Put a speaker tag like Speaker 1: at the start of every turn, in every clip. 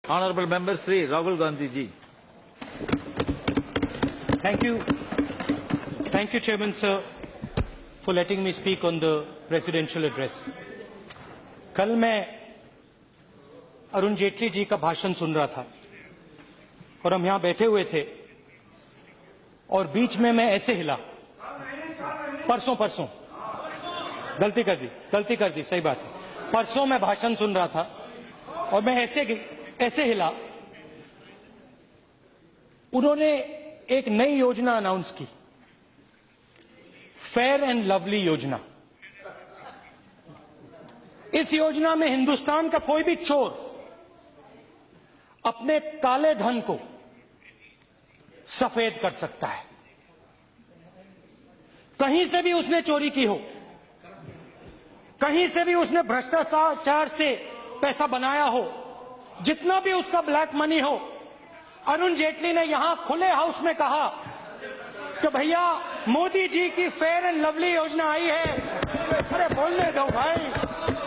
Speaker 1: Honorable Member Sri Rahul Gandhi ji.
Speaker 2: Thank you. Thank you, Chairman Sir, for letting me speak on the presidential address. कल मैं अरुण जेटली जी का भाषण सुन रहा था और हम यहाँ बैठे हुए थे और बीच में मैं ऐसे हिला। परसों गलती कर दी सही बात है। परसों मैं भाषण सुन रहा था और मैं ऐसे हिला। उन्होंने एक नई योजना अनाउंस की, फेयर एंड लवली योजना। इस योजना में हिंदुस्तान का कोई भी चोर अपने काले धन को सफेद कर सकता है। कहीं से भी उसने चोरी की हो, कहीं से भी उसने भ्रष्टाचार से पैसा बनाया हो, जितना भी उसका ब्लैक मनी हो, अरुण जेटली ने यहां खुले हाउस में कहा कि भैया मोदी जी की फेयर एंड लवली योजना आई है। अरे बोलने दो भाई,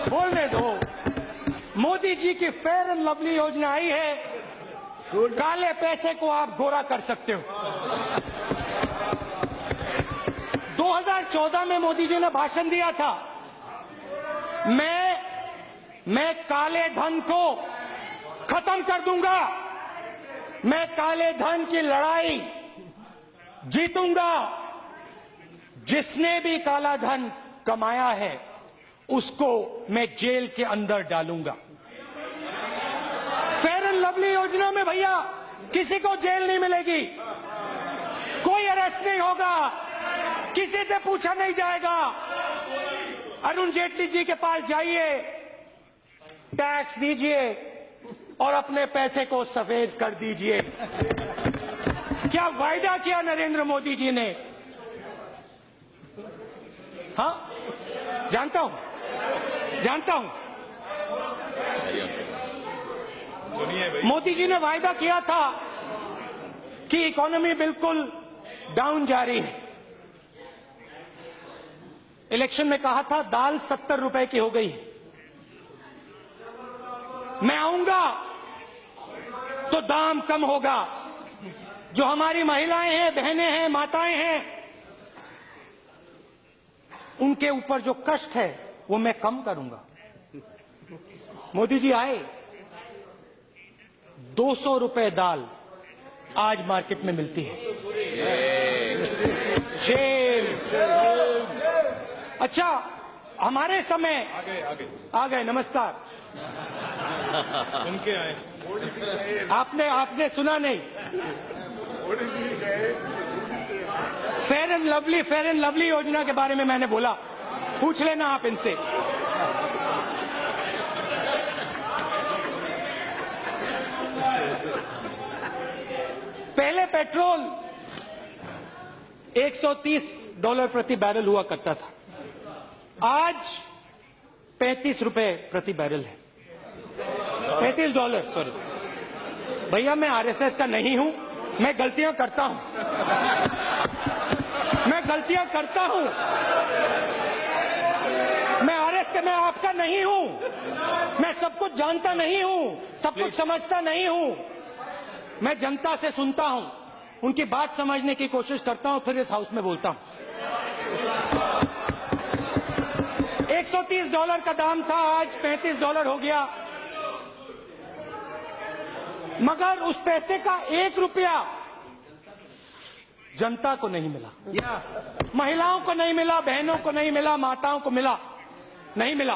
Speaker 2: बोलने दो। मोदी जी की फेयर एंड लवली योजना आई है, काले पैसे को आप गोरा कर सकते हो। 2014 में मोदी जी ने भाषण दिया था, मैं काले धन को खत्म कर दूंगा, मैं काले धन की लड़ाई जीतूंगा। जिसने भी काला धन कमाया है उसको मैं जेल के अंदर डालूंगा। फेयर एंड लवली योजना में भैया किसी को जेल नहीं मिलेगी, कोई अरेस्ट नहीं होगा, किसी से पूछा नहीं जाएगा। अरुण जेटली जी के पास जाइए, टैक्स दीजिए और अपने पैसे को सफेद कर दीजिए। क्या वायदा किया नरेंद्र मोदी जी ने? हाँ, जानता हूं। मोदी जी ने वायदा किया था कि इकोनॉमी बिल्कुल डाउन जा रही है। इलेक्शन में कहा था दाल 70 रुपए की हो गई है। मैं आऊंगा तो दाम कम होगा। जो हमारी महिलाएं हैं, बहनें हैं, माताएं हैं, उनके ऊपर जो कष्ट है वो मैं कम करूंगा। मोदी जी आए, 200 रुपए दाल आज मार्केट में मिलती है। शेर। अच्छा, हमारे समय आ गए। नमस्कार।
Speaker 3: सुन के आए।
Speaker 2: आपने सुना नहीं। फेयर एंड लवली योजना के बारे में मैंने बोला, पूछ लेना आप इनसे। पहले पेट्रोल $130 प्रति बैरल हुआ करता था, आज 35 रुपए प्रति बैरल है। $35, सॉरी भैया, मैं आरएसएस का नहीं हूं, मैं गलतियां करता हूं। मैं आरएसएस का, मैं आपका नहीं हूं, मैं सब कुछ जानता नहीं हूं, सब कुछ समझता नहीं हूं। मैं जनता से सुनता हूं, उनकी बात समझने की कोशिश करता हूं, फिर इस हाउस में बोलता हूं। $130 का दाम था, आज $35 हो गया। मगर उस पैसे का 1 रुपया जनता को नहीं मिला, महिलाओं को नहीं मिला, बहनों को नहीं मिला, माताओं को नहीं मिला।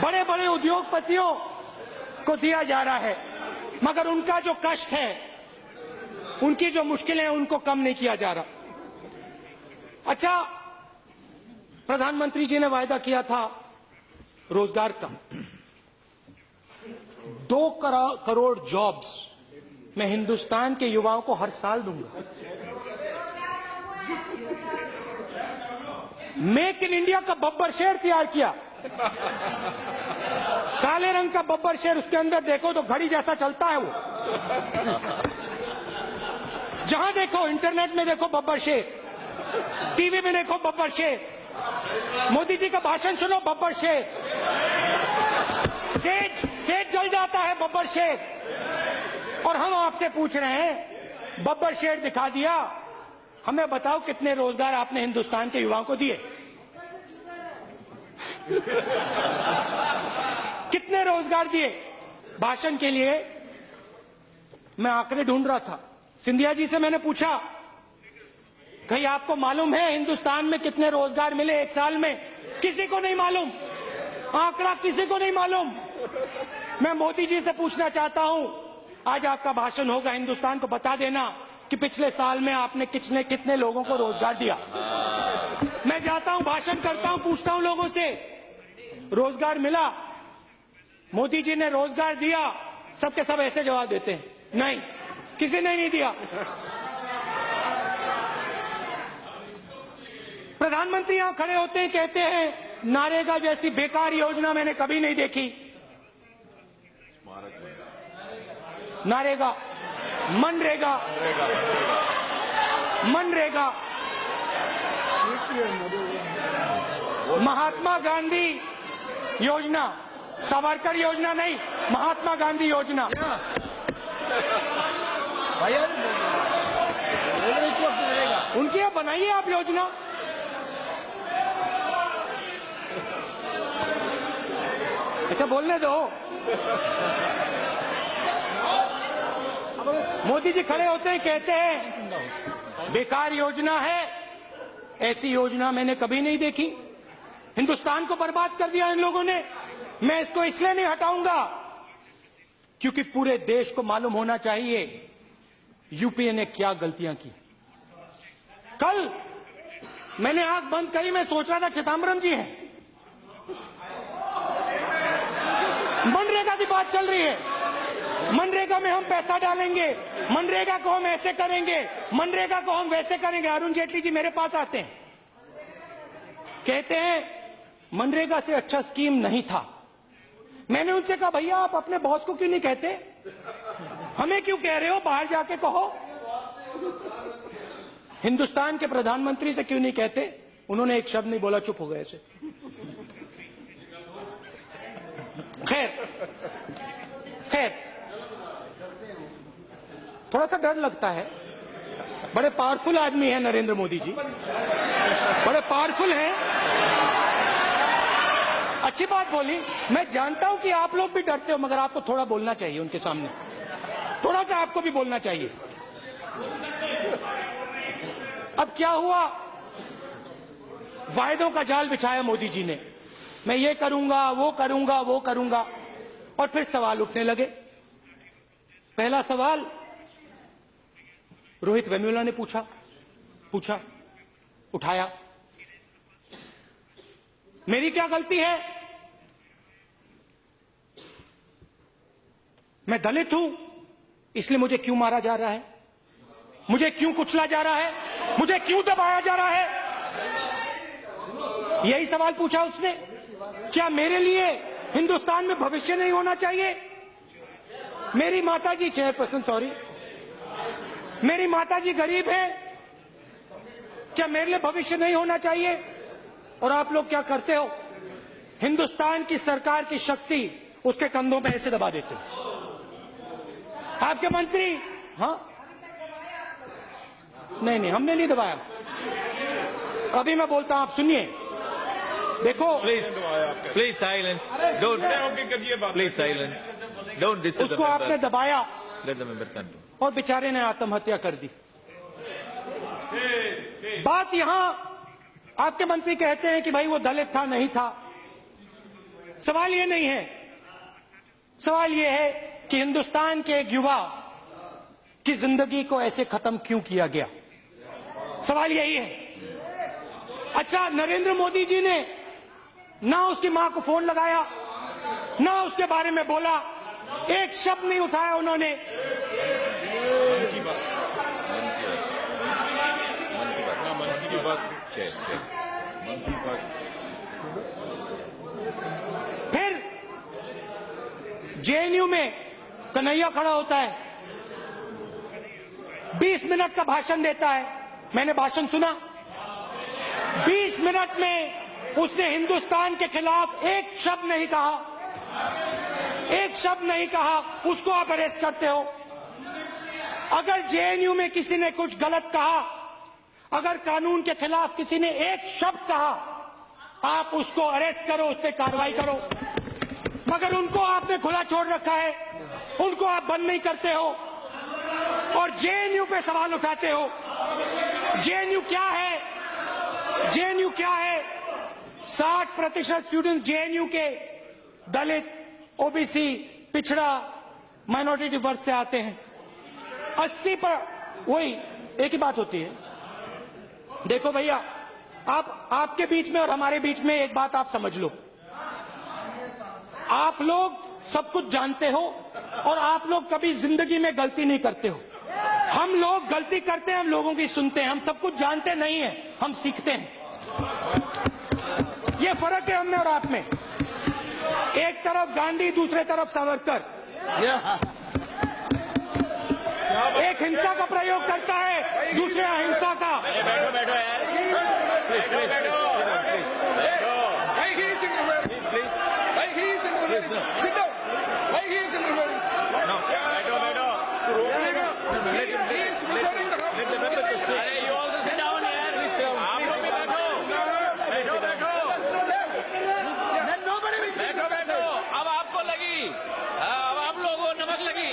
Speaker 2: बड़े बड़े उद्योगपतियों को दिया जा रहा है, मगर उनका जो कष्ट है, उनकी जो मुश्किलें हैं, उनको कम नहीं किया जा रहा। अच्छा, प्रधानमंत्री जी ने वायदा किया था रोजगार का। 2 करोड़ जॉब्स मैं हिंदुस्तान के युवाओं को हर साल दूंगा। मेक इन इंडिया का बब्बर शेर तैयार किया, काले रंग का बब्बर शेर, उसके अंदर देखो तो घड़ी जैसा चलता है वो। जहां देखो, इंटरनेट में देखो बब्बर शेर, टीवी में देखो बब्बर शेर, मोदी जी का भाषण सुनो बब्बर शेर। स्टेज जल जाता है बब्बर शेर, और हम आपसे पूछ रहे हैं बब्बर शेर दिखा दिया, हमें बताओ कितने रोजगार आपने हिंदुस्तान के युवाओं को दिए? कितने रोजगार दिए? भाषण के लिए मैं आंकड़े ढूंढ रहा था, सिंधिया जी से मैंने पूछा कहीं आपको मालूम है हिंदुस्तान में कितने रोजगार मिले एक साल में? किसी को नहीं मालूम, आंकड़ा किसी को नहीं मालूम। मैं मोदी जी से पूछना चाहता हूं, आज आपका भाषण होगा, हिंदुस्तान को बता देना कि पिछले साल में आपने कितने लोगों को रोजगार दिया। मैं जाता हूं, भाषण करता हूं, पूछता हूं लोगों से रोजगार मिला, मोदी जी ने रोजगार दिया, सबके सब ऐसे जवाब देते हैं नहीं, किसी ने नहीं दिया। प्रधानमंत्री यहां खड़े होते हैं, कहते हैं नारेगा जैसी बेकार योजना मैंने कभी नहीं देखी। नारेगा, मनरेगा, मनरेगा, महात्मा गांधी योजना, सावरकर योजना नहीं, महात्मा गांधी योजना। उनकी आप बनाइए आप योजना। अच्छा बोलने दो। मोदी जी खड़े होते हैं, कहते हैं बेकार योजना है, ऐसी योजना मैंने कभी नहीं देखी, हिंदुस्तान को बर्बाद कर दिया इन लोगों ने। मैं इसको इसलिए नहीं हटाऊंगा क्योंकि पूरे देश को मालूम होना चाहिए यूपीए ने क्या गलतियां की। कल मैंने आंख बंद करी, मैं सोच रहा था चिदंबरम जी हैं, मनरेगा की बात चल रही है, मनरेगा में हम पैसा डालेंगे, मनरेगा को हम ऐसे करेंगे, मनरेगा को हम वैसे करेंगे। अरुण जेटली जी मेरे पास आते हैं, कहते हैं मनरेगा से अच्छा स्कीम नहीं था। मैंने उनसे कहा भैया आप अपने बॉस को क्यों नहीं कहते, हमें क्यों कह रहे हो, बाहर जाके कहो। हिंदुस्तान के प्रधानमंत्री से क्यों नहीं कहते? उन्होंने एक शब्द नहीं बोला, चुप हो गए ऐसे। खैर थोड़ा सा डर लगता है, बड़े पावरफुल आदमी है नरेंद्र मोदी जी, बड़े पावरफुल हैं, अच्छी बात बोली। मैं जानता हूं कि आप लोग भी डरते हो, मगर आपको थोड़ा बोलना चाहिए उनके सामने, थोड़ा सा आपको भी बोलना चाहिए। अब क्या हुआ, वायदों का जाल बिछाया मोदी जी ने, मैं ये करूंगा, वो करूंगा, वो करूंगा, और फिर सवाल उठने लगे। पहला सवाल रोहित वेमुला ने पूछा, उठाया, मेरी क्या गलती है, मैं दलित हूं इसलिए मुझे क्यों मारा जा रहा है, मुझे क्यों कुचला जा रहा है, मुझे क्यों दबाया जा रहा है? यही सवाल पूछा उसने। क्या मेरे लिए हिंदुस्तान में भविष्य नहीं होना चाहिए? मेरी माताजी, चेयरपर्सन सॉरी, मेरी माताजी गरीब है, क्या मेरे लिए भविष्य नहीं होना चाहिए? और आप लोग क्या करते हो, हिंदुस्तान की सरकार की शक्ति उसके कंधों पे ऐसे दबा देते हो। आपके मंत्री, हाँ नहीं हमने नहीं दबाया, अभी मैं बोलता हूं, आप सुनिए, देखो
Speaker 1: please silence, don't please silence, don't disturb.
Speaker 2: उसको आपने दबाया,
Speaker 1: लेट द मेंबर कंटिन्यू,
Speaker 2: और बेचारे ने आत्महत्या कर दी। बात यहां, आपके मंत्री कहते हैं कि भाई वो दलित था, नहीं था। सवाल ये नहीं है, सवाल ये है कि हिंदुस्तान के एक युवा की जिंदगी को ऐसे खत्म क्यों किया गया, सवाल यही है। अच्छा, नरेंद्र मोदी जी ने ना उसकी मां को फोन लगाया, ना उसके बारे में बोला, एक शब्द नहीं उठाया उन्होंने। फिर जेएनयू में कन्हैया खड़ा होता है, 20 मिनट का भाषण देता है, मैंने भाषण सुना, 20 मिनट में उसने हिंदुस्तान के खिलाफ एक शब्द नहीं कहा, एक शब्द नहीं कहा, उसको आप अरेस्ट करते हो। अगर जेएनयू में किसी ने कुछ गलत कहा, अगर कानून के खिलाफ किसी ने एक शब्द कहा, आप उसको अरेस्ट करो, उस पर कार्रवाई करो। मगर उनको आपने खुला छोड़ रखा है, उनको आप बंद नहीं करते हो और जेएनयू पे सवाल उठाते हो। जेएनयू क्या है? जेएनयू क्या है? 60% स्टूडेंट जेएनयू के दलित, ओबीसी, पिछड़ा, माइनॉरिटी वर्ग से आते हैं। 80 पर वही एक ही बात होती है। देखो भैया, आपके बीच में और हमारे बीच में एक बात आप समझ लो, आप लोग सब कुछ जानते हो और आप लोग कभी जिंदगी में गलती नहीं करते हो। हम लोग गलती करते हैं, हम लोगों की सुनते हैं, हम सब कुछ जानते नहीं है, हम सीखते हैं। ये फर्क है हम में और आप में। एक तरफ गांधी, दूसरे तरफ सावरकर। एक हिंसा का प्रयोग करता है, दूसरे अहिंसा का।
Speaker 1: बैठो बैठो यार, बैठो बैठो अब आपको लगी, अब आप लोगों को नमक लगी।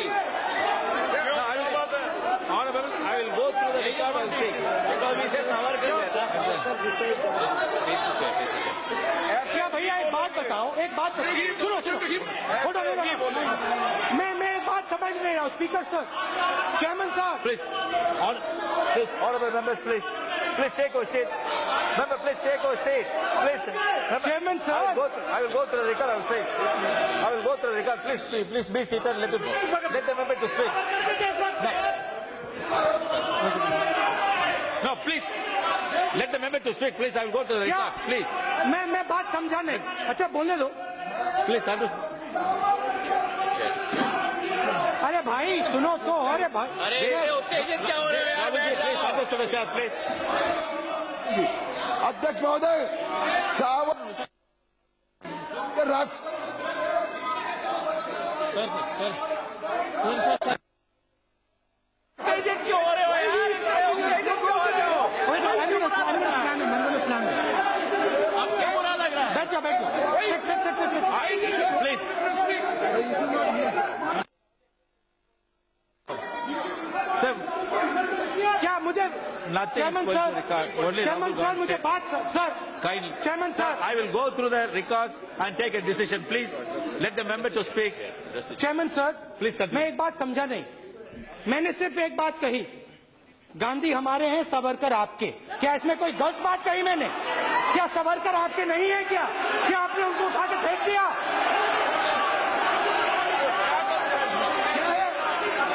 Speaker 1: I will go through the record and see. Because we said Savarkar
Speaker 2: क्या भैया एक बात बताओ, एक बात बताओ, सुनो सुनो, मैं एक बात समझ नहीं रहा हूँ। स्पीकर सर, चेयरमैन साहब,
Speaker 1: Please, honorable members, please take your seat. Member, please take your seat. Please, member,
Speaker 2: Chairman, sir.
Speaker 1: I will go through the record. I will say. I will go through the record. Please be seated. Let the member to speak. No, please. Let the member to speak. Please, I will go through the
Speaker 2: क्या?
Speaker 1: record. Please,
Speaker 2: मैं बात समझा नहीं। अच्छा बोलने दो।
Speaker 1: please, understand.
Speaker 2: अरे भाई सुनो तो, अरे भाई,
Speaker 1: अरे उत्तेजित क्या हो रहे हो यार? Please, understand the chat, please.
Speaker 4: अध्यक्ष महोदय,
Speaker 1: उत्तेजित क्यों हो रहे हो यार? उत्तेजित क्यों हो रहे हो? अब क्या बुरा लग रहा है?
Speaker 2: बैठ जाओ, बैठ जाओ।
Speaker 1: Please. Sir,
Speaker 2: क्या मुझे
Speaker 1: nothing
Speaker 2: chairman
Speaker 1: was
Speaker 2: sir,
Speaker 1: record. Only
Speaker 2: chairman
Speaker 1: Rahul
Speaker 2: sir
Speaker 1: Gandhi.
Speaker 2: मुझे बात sir,
Speaker 1: Kindly.
Speaker 2: Chairman
Speaker 1: Sir,
Speaker 2: sir,
Speaker 1: I will go through the records and take a decision. Please let the member to speak.
Speaker 2: Chairman sir,
Speaker 1: Please continue.
Speaker 2: मैं एक बात समझा नहीं। मैंने सिर्फ एक बात कही, गांधी हमारे हैं, सावरकर आपके। क्या इसमें कोई गलत बात कही मैंने? क्या सावरकर आपके नहीं है? क्या आपने उनको उठा के फेंक दिया?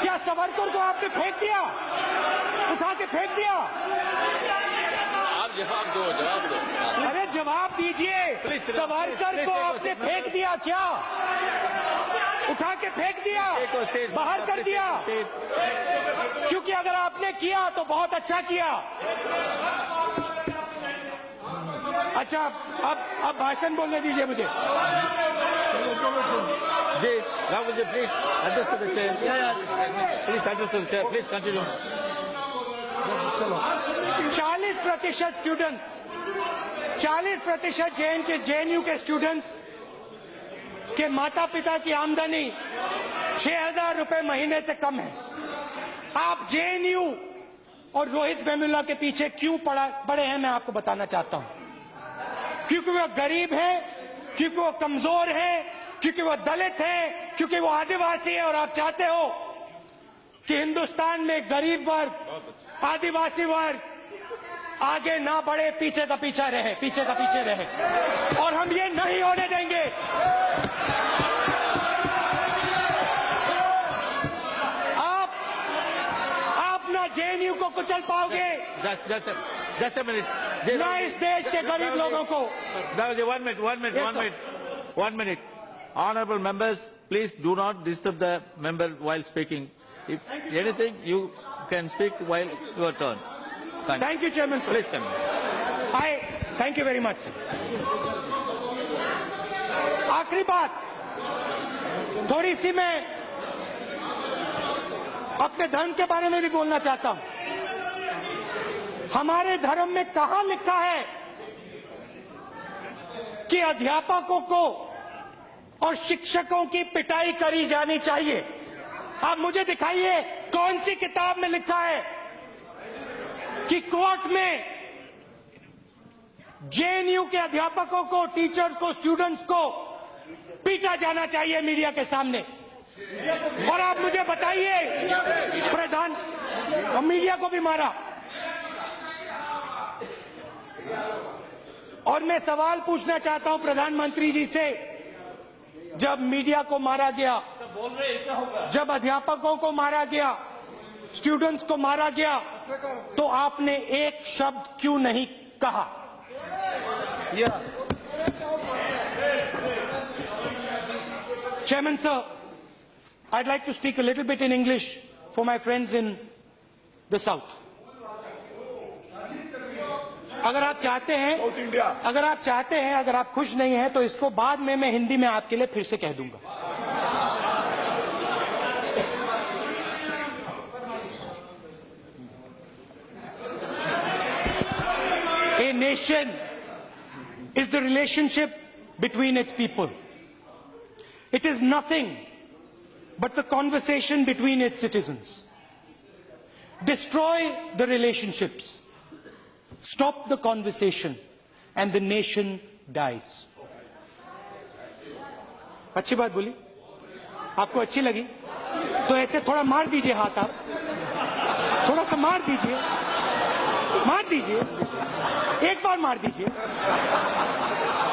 Speaker 2: क्या सावरकर को आपने फेंक दिया, उठा के फेंक दिया?
Speaker 1: आप जवाब दो।
Speaker 2: अरे जवाब दीजिए। सावरकर को आपने फेंक दिया क्या? उठा के फेंक दिया, बाहर कर दिया? क्योंकि अगर आपने किया तो बहुत अच्छा किया। अच्छा, अब भाषण बोलने दीजिए मुझे।
Speaker 1: जी, Rahul ji, please address to the chair. Please address to the chair. Please continue.
Speaker 2: 40% students, 40% JNU के स्टूडेंट्स के माता पिता की आमदनी 6,000 रुपए महीने से कम है। आप जेएनयू और रोहित वेमुला के पीछे क्यों पड़े हैं, मैं आपको बताना चाहता हूं। क्योंकि वो गरीब है, क्योंकि वो कमजोर है, क्योंकि वो दलित है, क्योंकि वो आदिवासी है। और आप चाहते हो कि हिंदुस्तान में गरीब वर्ग, आदिवासी वर्ग आगे ना बढ़े, पीछे का पीछे रहे, और हम ये नहीं होने देंगे। आप ना जेएनयू को कुचल पाओगे,
Speaker 1: Just a minute.
Speaker 2: ना इस देश के गरीब लोगों को।
Speaker 1: One minute. Honorable members, please do not disturb the member while speaking. If anything, you can speak while your turn.
Speaker 2: Thank you, Chairman, sir.
Speaker 1: Please come.
Speaker 2: Thank you very much, sir. आखिरी बात, थोड़ी सी मैं अपने धर्म के बारे में भी बोलना चाहता हूं। हमारे धर्म में कहां लिखा है कि अध्यापकों को और शिक्षकों की पिटाई करी जानी चाहिए? आप मुझे दिखाइए कौन सी किताब में लिखा है कि कोर्ट में जेएनयू के अध्यापकों को, टीचर्स को, स्टूडेंट्स को पीटा जाना चाहिए मीडिया के सामने। और आप मुझे बताइए, प्रधान मीडिया को भी मारा। और मैं सवाल पूछना चाहता हूं प्रधानमंत्री जी से, जब मीडिया को मारा गया, जब अध्यापकों को मारा गया, स्टूडेंट्स को मारा गया, तो आपने एक शब्द क्यों नहीं कहा? Chairman sir, I'd like to speak a little bit in English for my friends in the South. अगर आप चाहते हैं, अगर आप खुश नहीं हैं, तो इसको बाद में मैं हिंदी में आपके लिए फिर से कह दूंगा। A nation is the relationship between its people. It is nothing but the conversation between its citizens. Destroy the relationships, stop the conversation, and the nation dies. अच्छी बात बोली? आपको अच्छी लगी? तो ऐसे थोड़ा मार दीजिए हाथ, आप थोड़ा सा मार दीजिए, एक बार मार दीजिए।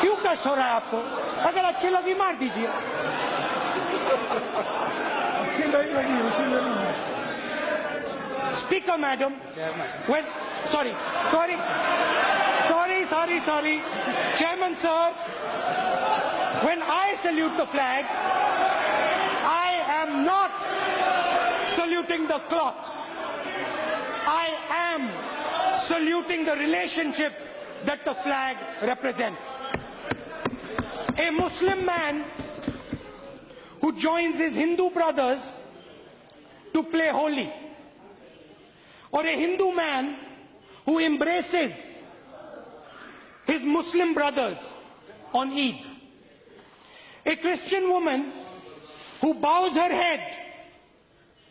Speaker 2: क्यों कष्ट हो रहा है आपको? अगर अच्छी लगी मार दीजिए।
Speaker 4: अच्छी नहीं लगी, उसी लगी।
Speaker 2: Speaker, madam. When, sorry. Chairman, sir. When I salute the flag, I am not saluting the cloth. I am saluting the relationships that the flag represents. A Muslim man who joins his Hindu brothers to play Holi, or a Hindu man who embraces his Muslim brothers on Eid, a Christian woman who bows her head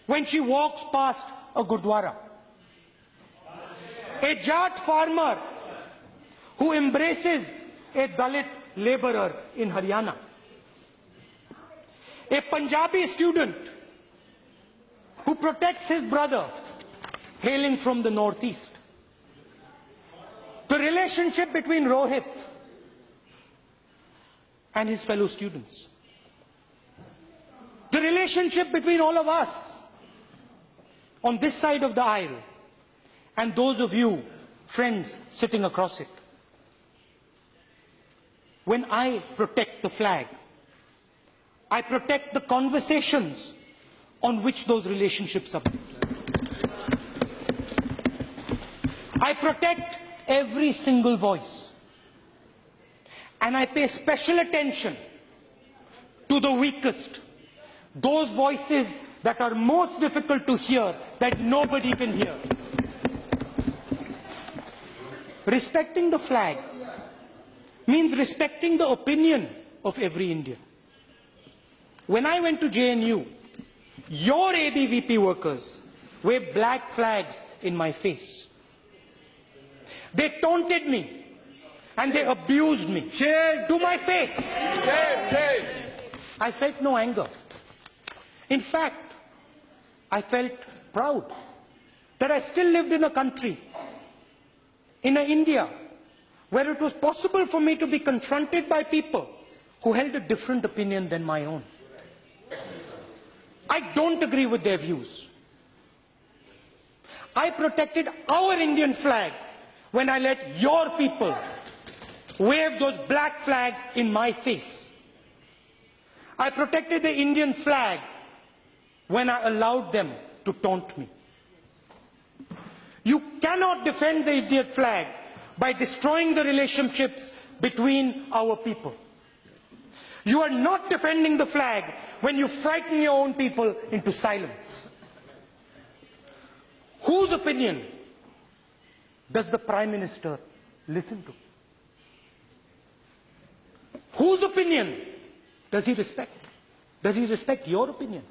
Speaker 2: when she walks past a Gurdwara, a Jat farmer who embraces a Dalit laborer in Haryana, a Punjabi student who protects his brother hailing from the northeast. The relationship between Rohit and his fellow students. The relationship between all of us on this side of the aisle and those of you, friends, sitting across it. When I protect the flag, I protect the conversations on which those relationships are built. I protect every single voice. And I pay special attention to the weakest, those voices that are most difficult to hear, that nobody can hear. Respecting the flag means respecting the opinion of every Indian. When I went to JNU, your ABVP workers waved black flags in my face. They taunted me and they abused me to my face. I felt no anger. In fact, I felt proud that I still lived in a country, in India, where it was possible for me to be confronted by people who held a different opinion than my own. I don't agree with their views. I protected our Indian flag when I let your people wave those black flags in my face. I protected the Indian flag when I allowed them to taunt me. You cannot defend the Indian flag by destroying the relationships between our people. You are not defending the flag when you frighten your own people into silence. Whose opinion does the Prime Minister listen to? Whose opinion does he respect? Does he respect your opinion?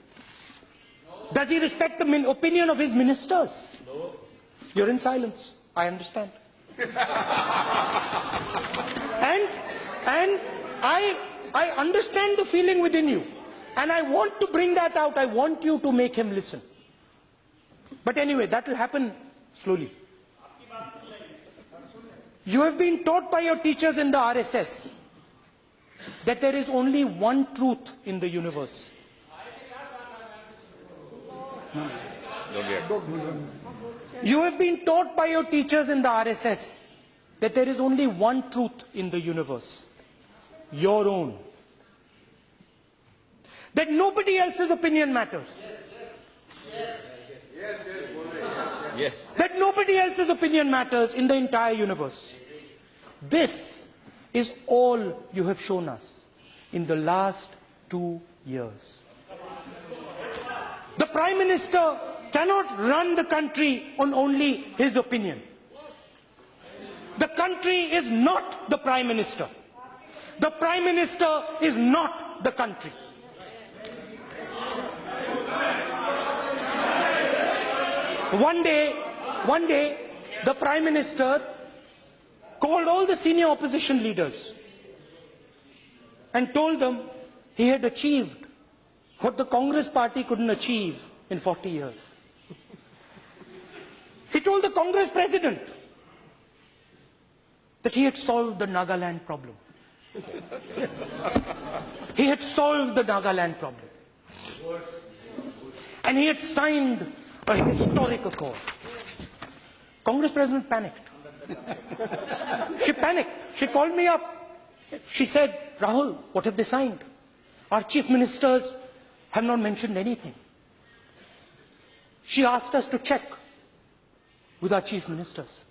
Speaker 2: Does he respect the opinion of his ministers? No. You're in silence. I understand. and I understand the feeling within you. And I want to bring that out. I want you to make him listen. But anyway, that will happen slowly. You have been taught by your teachers in the RSS that there is only one truth in the universe. You have been taught by your teachers in the RSS that there is only one truth in the universe, your own. That nobody else's opinion matters.
Speaker 1: Yes.
Speaker 2: That nobody else's opinion matters in the entire universe. This is all you have shown us in the last 2 years. The Prime Minister cannot run the country on only his opinion. The country is not the Prime Minister. The Prime Minister is not the country. One day, the Prime Minister called all the senior opposition leaders and told them he had achieved what the Congress party couldn't achieve in 40 years. He told the Congress president that he had solved the Nagaland problem. He had solved the Nagaland problem. And he had signed a historic accord. Congress president panicked. She panicked. She called me up. She said, Rahul, what have they signed? Our chief ministers have not mentioned anything. She asked us to check with our chief ministers.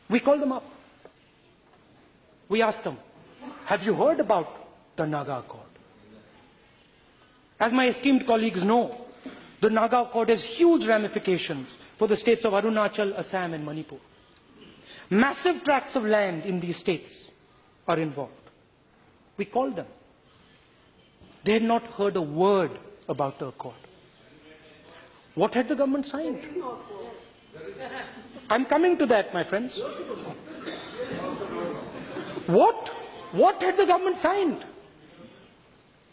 Speaker 2: We called them up. We asked them, have you heard about the Naga Accord? As my esteemed colleagues know, the Naga Accord has huge ramifications for the states of Arunachal, Assam and Manipur. Massive tracts of land in these states are involved. We called them. They had not heard a word about the accord. What had the government signed? I'm coming to that, my friends. What had the government signed?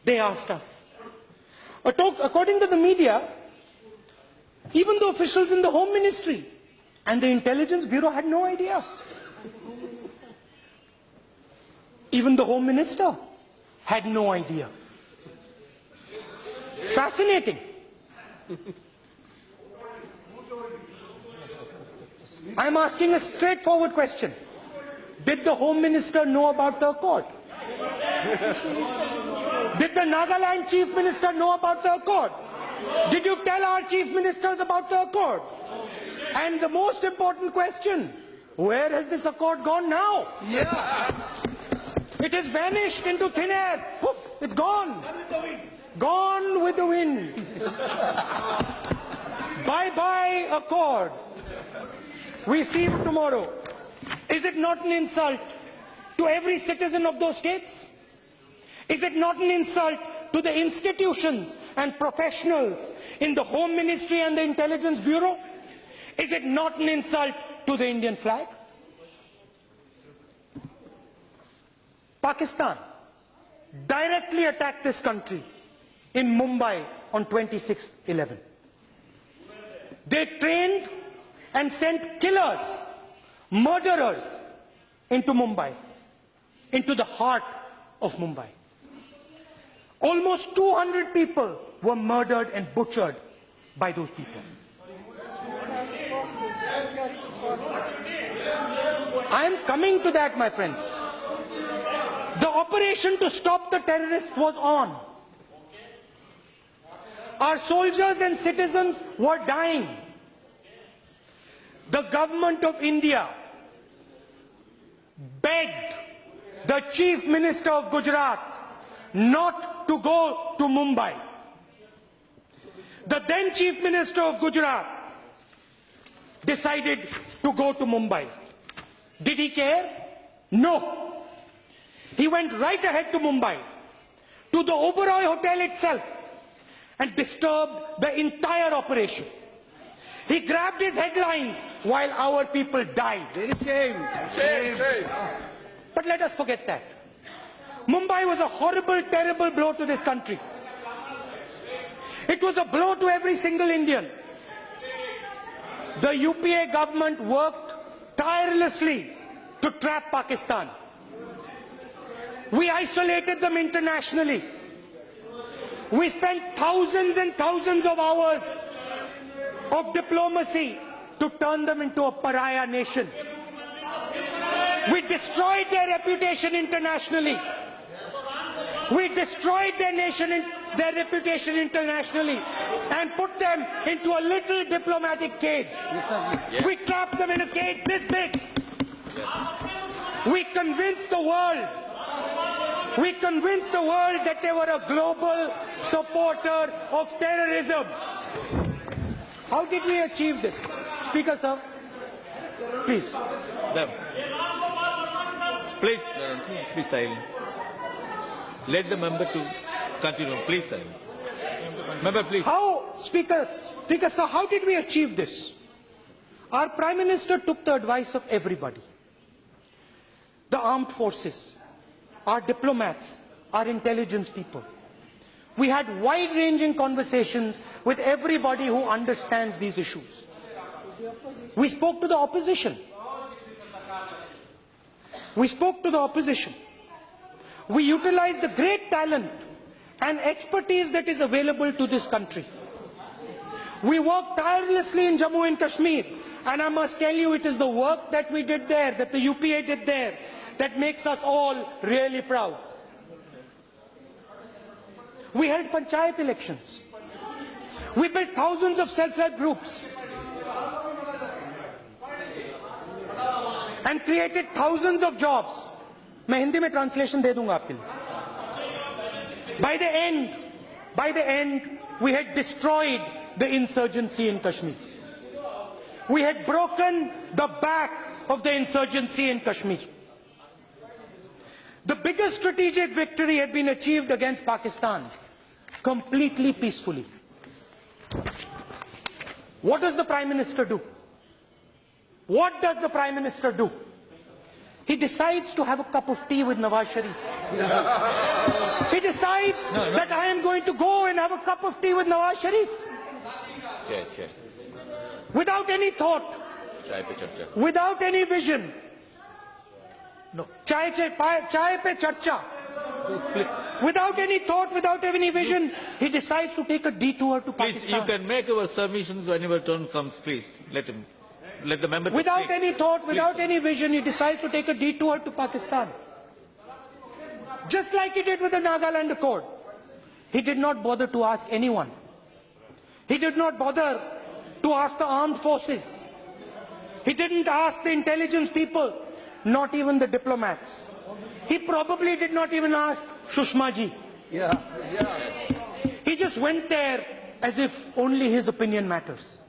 Speaker 2: They asked us. According to the media, even the officials in the Home Ministry and the Intelligence Bureau had no idea. Even the Home Minister had no idea. Fascinating. I'm asking a straightforward question. Did the Home Minister know about the accord? Did the Nagaland Chief Minister know about the accord? Did you tell our Chief Ministers about the accord? And the most important question, where has this accord gone now? Yeah. It has vanished into thin air. Poof, it's gone. Gone with the wind. Bye-bye accord. We see you tomorrow. Is it not an insult to every citizen of those states? Is it not an insult to the institutions and professionals in the Home Ministry and the Intelligence Bureau? Is it not an insult to the Indian flag? Pakistan directly attacked this country in Mumbai on 26/11. They trained and sent killers, murderers into Mumbai, into the heart of Mumbai. Almost 200 people were murdered and butchered by those people. I am coming to that, my friends. The operation to stop the terrorists was on. Our soldiers and citizens were dying. The government of India begged the Chief Minister of Gujarat not to go to Mumbai. The then Chief Minister of Gujarat decided to go to Mumbai. Did he care? No. He went right ahead to Mumbai, to the Oberoi Hotel itself, and disturbed the entire operation. He grabbed his headlines while our people died.
Speaker 4: Shame.
Speaker 2: But let us forget that. Mumbai was a horrible, terrible blow to this country. It was a blow to every single Indian. The UPA government worked tirelessly to trap Pakistan. We isolated them internationally. We spent thousands and thousands of hours of diplomacy to turn them into a pariah nation. We destroyed their reputation internationally. We destroyed their reputation internationally and put them into a little diplomatic cage.
Speaker 1: Yes.
Speaker 2: We trapped them in a cage this big. We convinced the world that they were a global supporter of terrorism. How did we achieve this? Speaker, sir, please.
Speaker 1: Please, be silent. Let the member to continue. Please, silent. Member, please.
Speaker 2: Speaker, sir, how did we achieve this? Our Prime Minister took the advice of everybody. The armed forces, our diplomats, our intelligence people. We had wide-ranging conversations with everybody who understands these issues. We spoke to the opposition. We utilized the great talent and expertise that is available to this country. We worked tirelessly in Jammu and Kashmir, and I must tell you, it is the work that we did there, that the UPA did there, that makes us all really proud. We held panchayat elections. We built thousands of self-help groups and created thousands of jobs. मैं हिंदी में translation दे दूंगा आपके लिए. By the end, we had destroyed the insurgency in Kashmir. We had broken the back of the insurgency in Kashmir. The biggest strategic victory had been achieved against Pakistan, completely peacefully. What does the Prime Minister do? What does the Prime Minister do? He decides to have a cup of tea with Nawaz Sharif. He decides that I am going to go and have a cup of tea with Nawaz Sharif.
Speaker 1: Chair.
Speaker 2: Without any thought, without any vision.
Speaker 1: No.
Speaker 2: Chai pe charcha. Without any thought, without any vision, he decides to take a detour to
Speaker 1: Please,
Speaker 2: Pakistan.
Speaker 1: you can make your submissions when your turn comes, please. Let the member
Speaker 2: Without
Speaker 1: speak.
Speaker 2: any thought,
Speaker 1: Please.
Speaker 2: without any vision, he decides to take a detour to Pakistan. Just like he did with the Nagaland Accord. He did not bother to ask anyone. He did not bother to ask the armed forces. He didn't ask the intelligence people, not even the diplomats. He probably did not even ask Sushma ji. He just went there as if only his opinion matters.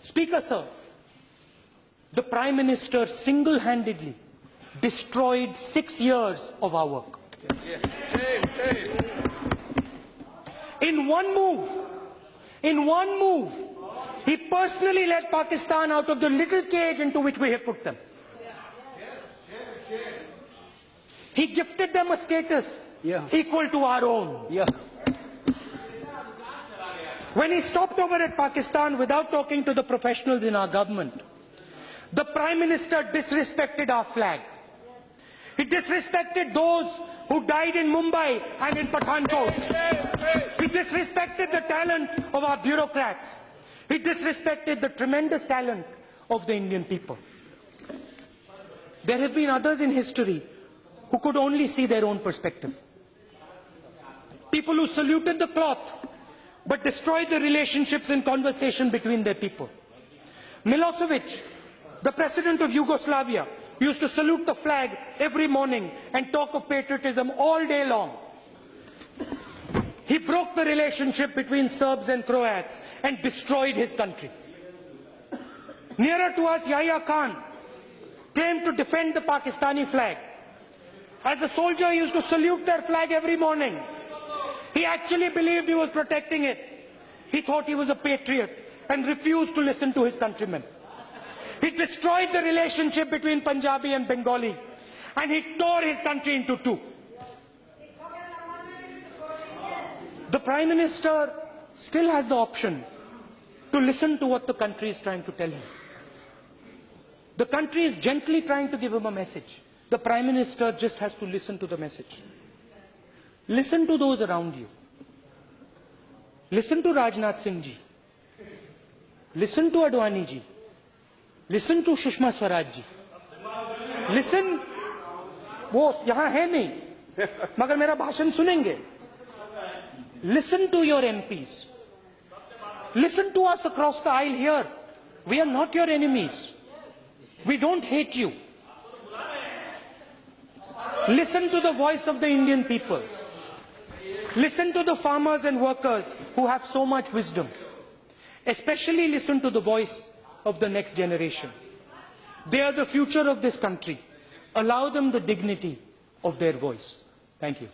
Speaker 2: Speaker, sir, the Prime Minister single-handedly destroyed 6 years of our work. In one move, he personally led Pakistan out of the little cage into which we had put them. He gifted them a status equal to our own. When he stopped over at Pakistan without talking to the professionals in our government, the Prime Minister disrespected our flag. He disrespected those who died in Mumbai and in Pathankot. He disrespected the talent of our bureaucrats. He disrespected the tremendous talent of the Indian people. There have been others in history who could only see their own perspective. People who saluted the cloth but destroyed the relationships and conversation between their people. Milosevic, the president of Yugoslavia, used to salute the flag every morning and talk of patriotism all day long. He broke the relationship between Serbs and Croats and destroyed his country. Nearer to us, Yahya Khan came to defend the Pakistani flag. As a soldier, he used to salute their flag every morning. He actually believed he was protecting it. He thought he was a patriot and refused to listen to his countrymen. He destroyed the relationship between Punjabi and Bengali, and he tore his country into two. The Prime Minister still has the option to listen to what the country is trying to tell him. The country is gently trying to give him a message. The Prime Minister just has to listen to the message. Listen to those around you. Listen to Rajnath Singh ji. Listen to Advani ji. Listen to Sushma Swaraj ji. Listen, वो यहाँ है नहीं, मगर मेरा भाषण सुनेंगे. Listen to your MPs. Listen to us across the aisle here. We are not your enemies. We don't hate you. Listen to the voice of the Indian people. Listen to the farmers and workers who have so much wisdom. Especially listen to the voice of the next generation. They are the future of this country. Allow them the dignity of their voice. Thank you.